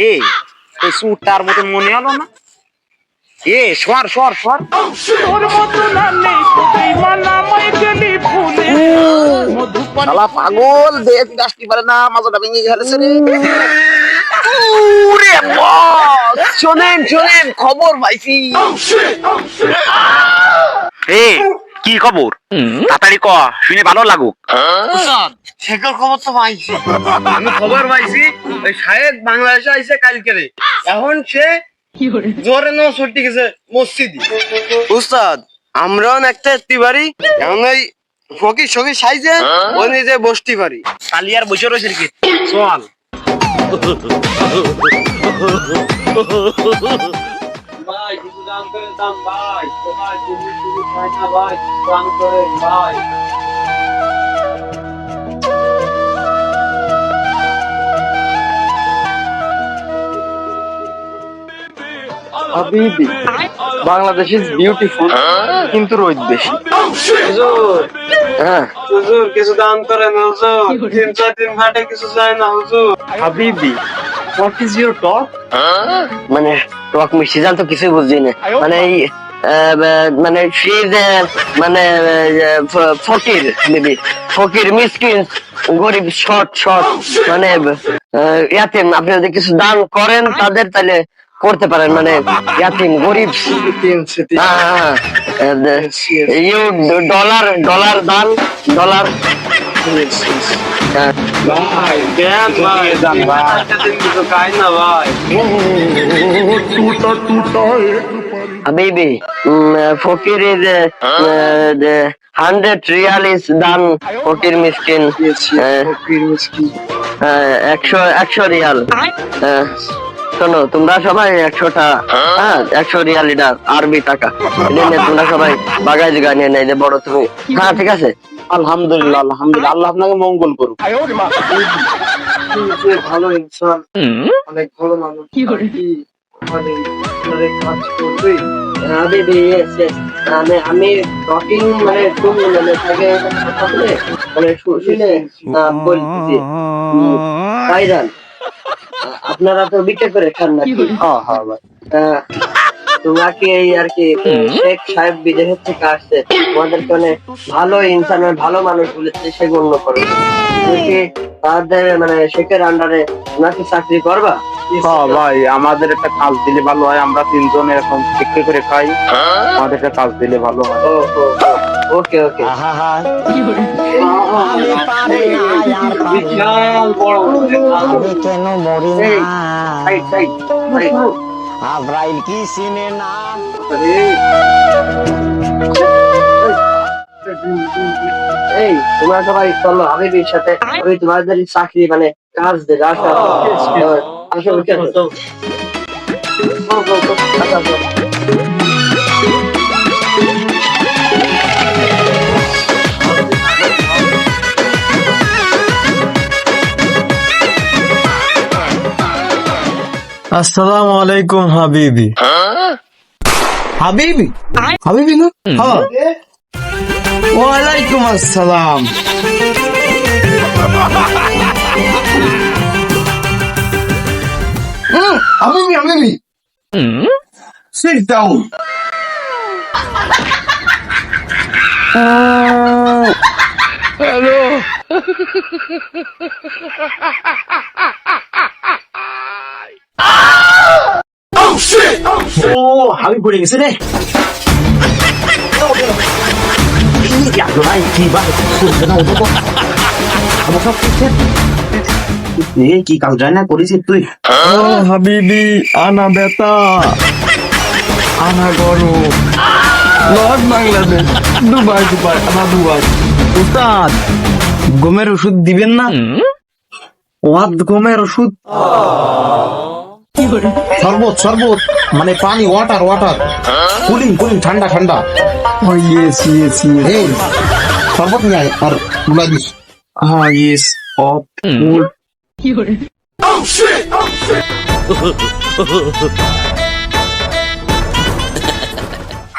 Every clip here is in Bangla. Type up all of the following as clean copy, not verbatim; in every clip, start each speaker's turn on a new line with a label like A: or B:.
A: এ ওই সুটার মতন মনে হলো না? এ সর সর সর। শালা পাগল দেখ আসতে পারে না, মাথাটা ভেঙে গেছে রে। ওরে বস, শোনেন শোনেন, খবর পাইছি। এ কি খবর? তাড়াতাড়ি ক, শুনে ভালো লাগুক।
B: শেখর খবর তো পাইছি, আমি খবর পাইছি ওই সাহেব বাংলাদেশে আইসে কালকে রে। এখন সে জোরে নো ছুটি গেছে মসজিদে। উস্তাদ আমরাও একটা এত্তি পারি, এখন ওই ফকির সকির সাইজে ওই নিজে বসতে পারি।
A: কালি আর বসে রয়েছে কি চল।
C: ভাই কিছু দাম করে দাম ভাই, ভাই তুমি তুমি খাই না ভাই, দাম করে ভাই।
B: হাবিবি, বাংলাদেশ ইজ বিউটিফুল কিন্তু রোদ বেশি। হুজুর, হ্যাঁ হুজুর কিছু দান করেন হুজুর, 3-4 দিন ঘাটে কিছু যায় না হুজুর। হাবিবি, হোয়াট ইজ ইউর টক?
D: মানে টক মিষ্টি জান তো কিছুই বুঝছি না। মানে এই মানে ফ্রিজ মানে ফকির দিদি, ফকির মিসকিন গরিব শর্ট শর্ট মানে ইয়াতিম, আপনি যদি কিছু দান করেন তাদের তাহলে করতে পারেন, মানে ইয়াতিম গরিব। ইউ ডলার ডলার দান ডলার।
B: ভাই দেন ভাই, একটা দিন কিছু খাই না ভাই।
D: Habibi, Fakir is 100 riyal is done. Fakir miskin.
B: ফকির মিসকিন।
D: 100 রিয়াল। শোনো তোমরা সবাই 100টা, হ্যাঁ 100 রিয়াল, এটা আরবি টাকা। এটা নিয়ে তোমরা সবাই বাগাই জায়গা নিয়ে নেই যে বড় তুমি। হ্যাঁ ঠিক আছে।
A: আলহামদুলিল্লাহ আলহামদুলিল্লাহ, আল্লাহ আপনাকে মঙ্গল করুক।
B: ভালো ইনসান, অনেক ভালো মানুষ। মানে অনেক কাজ করবে।
D: Habibi, yes, yes. আমি টকিং মানে তুমি মানে থাকে মানে শুনে বলতেছি ভাইরাল। আপনারা তো বিটে করে খান নাকি?
A: হ্যাঁ হ্যাঁ ভাই।
D: তোমাকে এই আর কি শেখ সাহেব বিদেশ থেকে আসছে, তোমাদেরকে অনেক ভালো ইনসান ভালো মানুষ বলেছে, সে গণ্য করো। তুমি কি তাদের মানে শেখের আন্ডারে নাকি চাকরি করবা?
A: হ্যাঁ ভাই, আমাদের একটা কাজ দিলে ভালো হয়, আমরা 3 জন এরকম বিক্রি করে খাই, আমাদের একটা কাজ দিলে ভালো হয়।
D: ওকে ওকে।
B: বিশাল বড়
E: আমি কেন মরি না?
D: সাইড সাইড
E: আব্রাইল কি চিনে না?
D: এই তোমরা সবাই চলো হাবিবির সাথে, আমি তোমাদের চাকরি মানে কাজ দেবে। আসো আসো আসো।
F: আসসালামু আলাইকুম হাবিবি। হাবিবি হাবিবি না? হ্যাঁ, ওয়ালাইকুম আসসালাম। হাবিবি হাবিবি, sit down. হ্যালো। ও হাবিব পড়ে গেছে রে।
A: কি কাজ রান্না করেছিস তুই?
F: ও হাবিবি, আনা বেতা, আনা গরু, নর্থ বাংলাদেশ, দুবাই দুবাই, আনা দুবাই। উস্তাদ গমের ওষুধ দিবেন না? ওয়াদ গমের ওষুধ?
G: শরবত শরবত মানে পানি, ওয়াটার ওয়াটার, কুলিং কুলিং, ঠান্ডা ঠান্ডা।
F: ও ইয়েস ইয়েস ইয়েস।
G: এই শরবত নিয়ে আয় আর গুলা দিস।
F: হ্যাঁ ইয়েস অফ ফুল।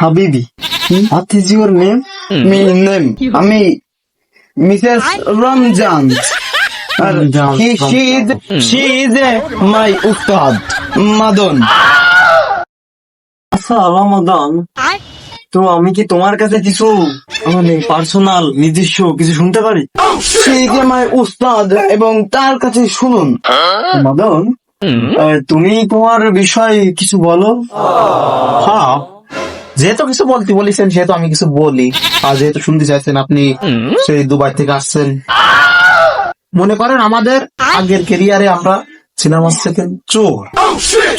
F: হাবিবি, what is your name? Me name, আমি Mrs Ramzan. she is my উস্তাদ মাদন। আচ্ছা রমাদান, তো আমি কি তোমার কাছে কিছু মানে পার্সোনাল নিজস্ব কিছু শুনতে পারি? সেই যে আমার উস্তাদ এবং তার কাছে শুনুন। মদন, তুমি তোমার বিষয় কিছু বলো।
G: হ্যাঁ, যেহেতু কিছু বলতে বলেছেন সেহেতু আমি কিছু বলি। আর যেহেতু শুনতে চাইছেন আপনি সেই দুবাই থেকে আসছেন, মনে করেন আমাদের আগের ক্যারিয়ারে আমরা ছিলাম হচ্ছে চোর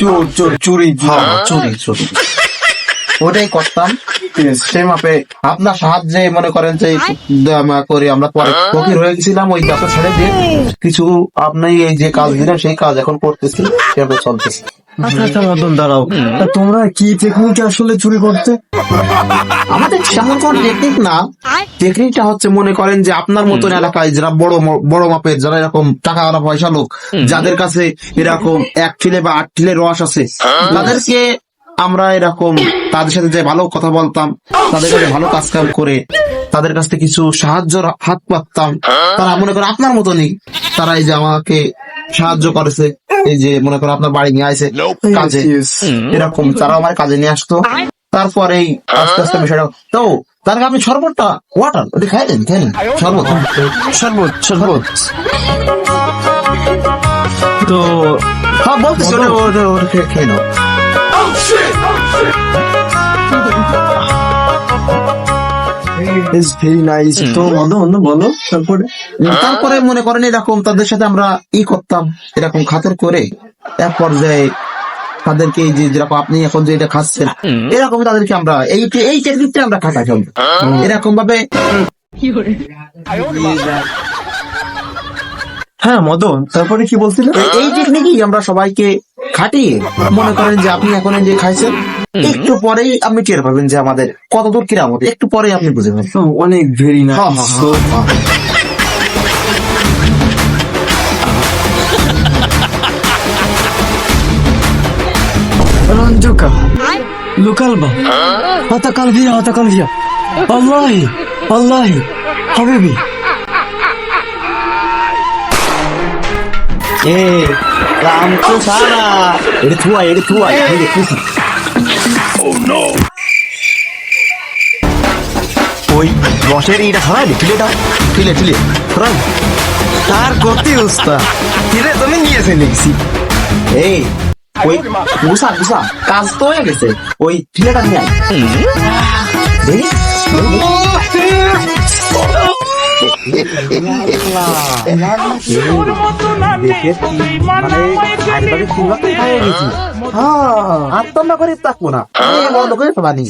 F: চোর চোর চুরি।
G: হ্যাঁ, চুরি ওটাই করতাম। সেই মাপে আপনার সাহায্যে মনে করেন যে করে আমরা পরে ফকির হয়ে গেছিলাম, ওই ব্যবসা ছেড়ে দিয়ে কিছু আপনি এই যে কাজ দিলেন সেই কাজ এখন করতেছি, সেভাবে চলতেছে।
F: আচ্ছা মদন দাঁড়াও, তা তোমরা কি টেকনিক আসলে চুরি করতে?
G: আমাদের তেমন কোন টেকনিক না, টেকনিকটা হচ্ছে মনে করেন যে আপনার মতন এলাকায় যারা বড় মাপের, যারা এরকম টাকা আলা পয়সা লোক, যাদের কাছে এরকম 1 ঠিলে বা 8 ঠিলে রস আছে, তাদেরকে আমরা এরকম তাদের সাথে যে ভালো কথা বলতাম, তাদের কাছে ভালো কাজ কাম করে তাদের কাছ থেকে কিছু সাহায্য হাত পাততাম। তারা মনে করেন আপনার মতনই, তারা এই যে আমাকে সাহায্য করেছে, এই যে মনে করেন আপনার বাড়ি নিয়ে আসে কাজে, এরকম তারা আমার কাজে নিয়ে আসতো। তারপরেই আস্তে আস্তে বিষয়টা তো তার আগে আপনি শরবতটা ওয়াটার ওটা খাইলেন শরবত
F: শরবত শরবত। তো
G: হ্যাঁ বলতেছি, ওটা খেয়ে নাও।
F: Is very nice. তো মদন বলো
G: তারপরে মনে করেন এরকম তাদের সাথে আমরা করতাম এরকম খাতের করে, এক পর্যায়ে তাদেরকে এই যে যেরকম আপনি এখন যে এটা খাচ্ছেন এরকম তাদেরকে আমরা এই টেকনিকটা আমরা খাটা খেলব এরকম ভাবে।
F: হ্যাঁ মদন, তারপরে কি বলছিলে?
G: এই টেকনিকই আমরা সবাইকে খাটিয়ে মনে করেন যে আপনি এখন যে খাইছেন একটু পরেই আপনি টের পাবেন যে আমাদের কতদূর কিরামত, একটু পরেই আপনি বুঝে পাবেন।
F: অনেক very nice. Ranjuka, Lukalba, Atakalvia, Wallahi, Habibi.
G: Ram তো সারা এটা থুয়া
F: ওই রসের এইটা খারাই
G: ঠিলে
F: তার করতে উস্তা কিরে তুমি নিয়েছে দেখছি।
G: এই ওই গুসা কাজ তো হয়ে গেছে, ওই ঠিলেটা নিয়ে আয়। আত্মনা করে থাকবো না, বন্ধ করে পানি।